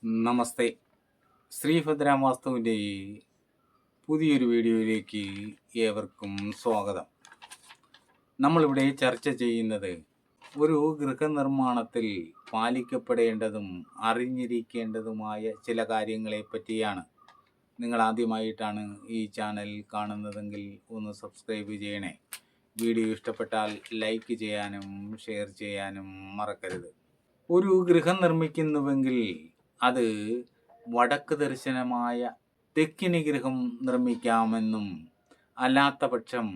നമസ്തേ. ശ്രീഭദ്ര വാസ്തുവിൻ്റെ പുതിയൊരു വീഡിയോയിലേക്ക് ഏവർക്കും സ്വാഗതം. നമ്മളിവിടെ ചർച്ച ചെയ്യുന്നത് ഒരു ഗൃഹനിർമ്മാണത്തിൽ പാലിക്കപ്പെടേണ്ടതും അറിഞ്ഞിരിക്കേണ്ടതുമായ ചില കാര്യങ്ങളെ പറ്റിയാണ്. നിങ്ങൾ ആദ്യമായിട്ടാണ് ഈ ചാനൽ കാണുന്നതെങ്കിൽ ഒന്ന് സബ്സ്ക്രൈബ് ചെയ്യണേ. വീഡിയോ ഇഷ്ടപ്പെട്ടാൽ ലൈക്ക് ചെയ്യാനും ഷെയർ ചെയ്യാനും മറക്കരുത്. ഒരു ഗൃഹം നിർമ്മിക്കുന്നുവെങ്കിൽ അത് വടക്ക് ദർശനമായ തെക്കിനി ഗൃഹം നിർമ്മിക്കാമെന്നും അല്ലാത്ത പക്ഷം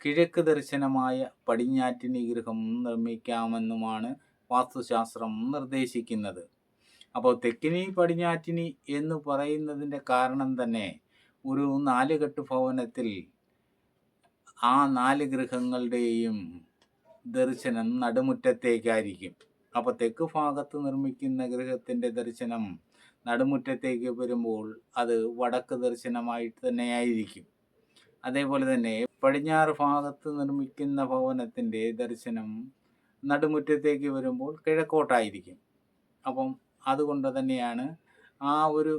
കിഴക്ക് ദർശനമായ പടിഞ്ഞാറ്റിനി ഗൃഹം നിർമ്മിക്കാമെന്നുമാണ് വാസ്തുശാസ്ത്രം നിർദ്ദേശിക്കുന്നത്. അപ്പോൾ തെക്കിനി പടിഞ്ഞാറ്റിനി എന്ന് പറയുന്നതിൻ്റെ കാരണം തന്നെ ഒരു 4 കെട്ട് ഭവനത്തിൽ ആ 4 ഗൃഹങ്ങളുടെയും ദർശനം നടുമുറ്റത്തേക്കായിരിക്കും. അപ്പോൾ തെക്ക് ഭാഗത്ത് നിർമ്മിക്കുന്ന ഗൃഹത്തിൻ്റെ ദർശനം നടുമുറ്റത്തേക്ക് വരുമ്പോൾ അത് വടക്ക് ദർശനമായിട്ട് തന്നെയായിരിക്കും. അതേപോലെ തന്നെ പടിഞ്ഞാറ് ഭാഗത്ത് നിർമ്മിക്കുന്ന ഭവനത്തിൻ്റെ ദർശനം നടുമുറ്റത്തേക്ക് വരുമ്പോൾ കിഴക്കോട്ടായിരിക്കും. അപ്പം അതുകൊണ്ട് തന്നെയാണ് ആ ഒരു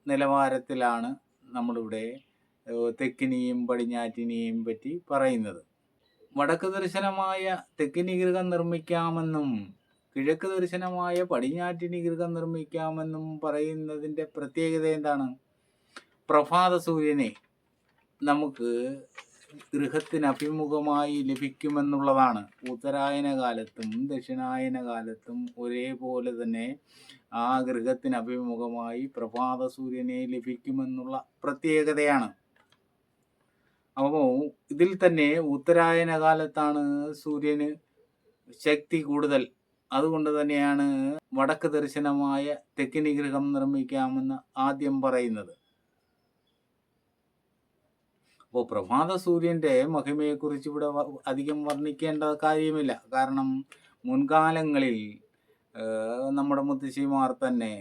നിലവാരത്തിലാണ് നമ്മളിവിടെ തെക്കിനിയും പടിഞ്ഞാറ്റിനെയും പറ്റി പറയുന്നത്. വടക്ക് ദർശനമായ തെക്കിനി ഗൃഹം നിർമ്മിക്കാമെന്നും കിഴക്ക് ദർശനമായ പടിഞ്ഞാറ്റിനി ഗൃഹം നിർമ്മിക്കാമെന്നും പറയുന്നതിൻ്റെ പ്രത്യേകത എന്താണ്? പ്രഭാത സൂര്യനെ നമുക്ക് ഗൃഹത്തിന് അഭിമുഖമായി ലഭിക്കുമെന്നുള്ളതാണ്. ഉത്തരായന കാലത്തും ദക്ഷിണായന കാലത്തും ഒരേപോലെ തന്നെ ആ ഗൃഹത്തിന് അഭിമുഖമായി പ്രഭാത സൂര്യനെ ലഭിക്കുമെന്നുള്ള പ്രത്യേകതയാണ്. അപ്പോൾ ഇതിൽ തന്നെ ഉത്തരായന കാലത്താണ് സൂര്യന് ശക്തി കൂടുതൽ. അതുകൊണ്ട് തന്നെയാണ് വടക്ക് ദർശനമായ തെക്കിനി ഗൃഹം നിർമ്മിക്കാമെന്ന് ആദ്യം പറയുന്നത്. അപ്പോൾ പ്രഭാത സൂര്യൻ്റെ മഹിമയെക്കുറിച്ച് ഇവിടെ അധികം വർണ്ണിക്കേണ്ട കാര്യമില്ല. കാരണം മുൻകാലങ്ങളിൽ നമ്മുടെ മുത്തശ്ശിമാർ തന്നെ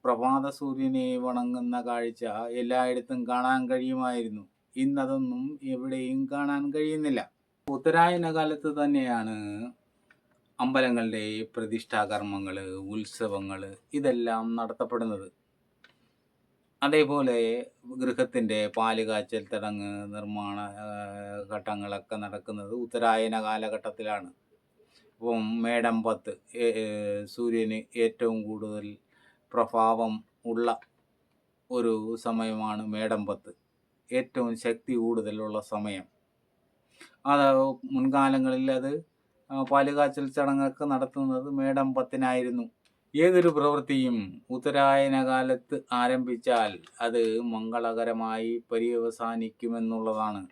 പ്രഭാത സൂര്യനെ വണങ്ങുന്ന കാഴ്ച എല്ലായിടത്തും കാണാൻ കഴിയുമായിരുന്നു. ഇന്നതൊന്നും എവിടെയും കാണാൻ കഴിയുന്നില്ല. ഉത്തരായന കാലത്ത് തന്നെയാണ് അമ്പലങ്ങളുടെ പ്രതിഷ്ഠാകർമ്മങ്ങൾ, ഉത്സവങ്ങൾ ഇതെല്ലാം നടത്തപ്പെടുന്നത്. അതേപോലെ ഗൃഹത്തിൻ്റെ പാലുകാച്ചൽ ചടങ്ങ്, നിർമ്മാണ ഘട്ടങ്ങളൊക്കെ നടക്കുന്നത് ഉത്തരായന കാലഘട്ടത്തിലാണ്. അപ്പം മേടം 10 സൂര്യന് ഏറ്റവും കൂടുതൽ പ്രഭാവം ഉള്ള ഒരു സമയമാണ് മേടം 10, ഏറ്റവും ശക്തി കൂടുതലുള്ള സമയം. അത് മുൻകാലങ്ങളിൽ അത് പാലുകാച്ചൽ ചടങ്ങൊക്കെ നടത്തുന്നത് മേടം 10-നായിരുന്നു. ഏതൊരു പ്രവൃത്തിയും ഉത്തരായന കാലത്ത് ആരംഭിച്ചാൽ അത് മംഗളകരമായി പര്യവസാനിക്കുമെന്നുള്ളതാണ്.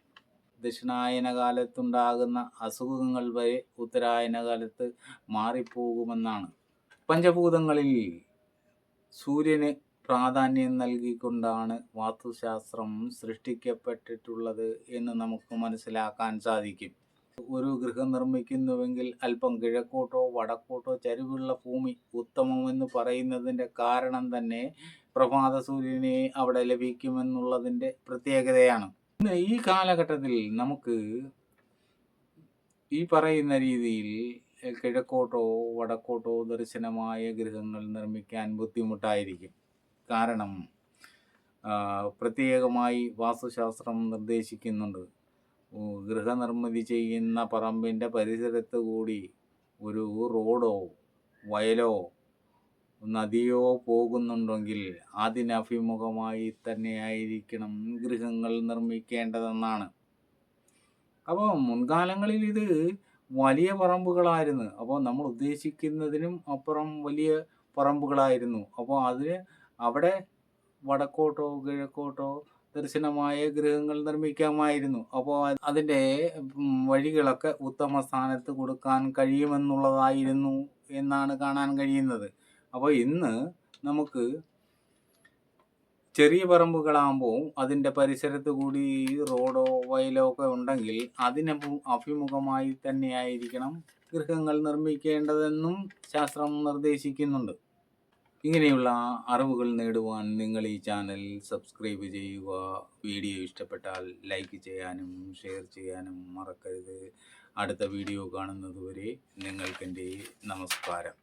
ദക്ഷിണായന കാലത്തുണ്ടാകുന്ന അസുഖങ്ങൾ വരെ ഉത്തരായന കാലത്ത് മാറിപ്പോകുമെന്നാണ്. പഞ്ചഭൂതങ്ങളിൽ സൂര്യന് പ്രാധാന്യം നൽകിക്കൊണ്ടാണ് വാസ്തുശാസ്ത്രം സൃഷ്ടിക്കപ്പെട്ടിട്ടുള്ളത് എന്ന് നമുക്ക് മനസ്സിലാക്കാൻ സാധിക്കും. ഒരു ഗൃഹം നിർമ്മിക്കുന്നുവെങ്കിൽ അല്പം കിഴക്കോട്ടോ വടക്കോട്ടോ ചരിവുള്ള ഭൂമി ഉത്തമമെന്ന് പറയുന്നതിൻ്റെ കാരണം തന്നെ പ്രഭാത സൂര്യനെ അവിടെ ലഭിക്കുമെന്നുള്ളതിൻ്റെ പ്രത്യേകതയാണ്. ഇന്ന് ഈ കാലഘട്ടത്തിൽ നമുക്ക് ഈ പറയുന്ന രീതിയിൽ കിഴക്കോട്ടോ വടക്കോട്ടോ ദർശനമായ ഗൃഹങ്ങൾ നിർമ്മിക്കാൻ ബുദ്ധിമുട്ടായിരിക്കും. കാരണം പ്രത്യേകമായി വാസ്തുശാസ്ത്രം നിർദ്ദേശിക്കുന്നുണ്ട്, ഗൃഹനിർമ്മിതി ചെയ്യുന്ന പറമ്പിൻ്റെ പരിസരത്ത് കൂടി ഒരു റോഡോ വയലോ നദിയോ പോകുന്നുണ്ടെങ്കിൽ അതിനഭിമുഖമായി തന്നെയായിരിക്കണം ഗൃഹങ്ങൾ നിർമ്മിക്കേണ്ടതെന്നാണ്. അപ്പോൾ മുൻകാലങ്ങളിൽ ഇത് വലിയ പറമ്പുകളായിരുന്നു. അപ്പോൾ നമ്മൾ ഉദ്ദേശിക്കുന്നതിനും അപ്പുറം വലിയ പറമ്പുകളായിരുന്നു. അപ്പോൾ അവിടെ വടക്കോട്ടോ കിഴക്കോട്ടോ ദർശനമായ ഗൃഹങ്ങൾ നിർമ്മിക്കാമായിരുന്നു. അപ്പോൾ അതിൻ്റെ വഴികളൊക്കെ ഉത്തമ സ്ഥാനത്ത് കൊടുക്കാൻ കഴിയുമെന്നുള്ളതായിരുന്നു എന്നാണ് കാണാൻ കഴിയുന്നത്. അപ്പോൾ ഇന്ന് നമുക്ക് ചെറിയ പറമ്പുകളാകുമ്പോൾ അതിൻ്റെ പരിസരത്ത് കൂടി റോഡോ വയലോ ഒക്കെ ഉണ്ടെങ്കിൽ അതിന് അഭിമുഖമായി തന്നെയായിരിക്കണം ഗൃഹങ്ങൾ നിർമ്മിക്കേണ്ടതെന്നും ശാസ്ത്രം നിർദ്ദേശിക്കുന്നുണ്ട്. ഇങ്ങനെയുള്ള അറിവുകൾ നേടുവാൻ നിങ്ങൾ ഈ ചാനൽ സബ്സ്ക്രൈബ് ചെയ്യുക. വീഡിയോ ഇഷ്ടപ്പെട്ടാൽ ലൈക്ക് ചെയ്യാനും ഷെയർ ചെയ്യാനും മറക്കരുത്. അടുത്ത വീഡിയോ കാണുന്നതുവരെ നിങ്ങൾക്കെൻ്റെ നമസ്കാരം.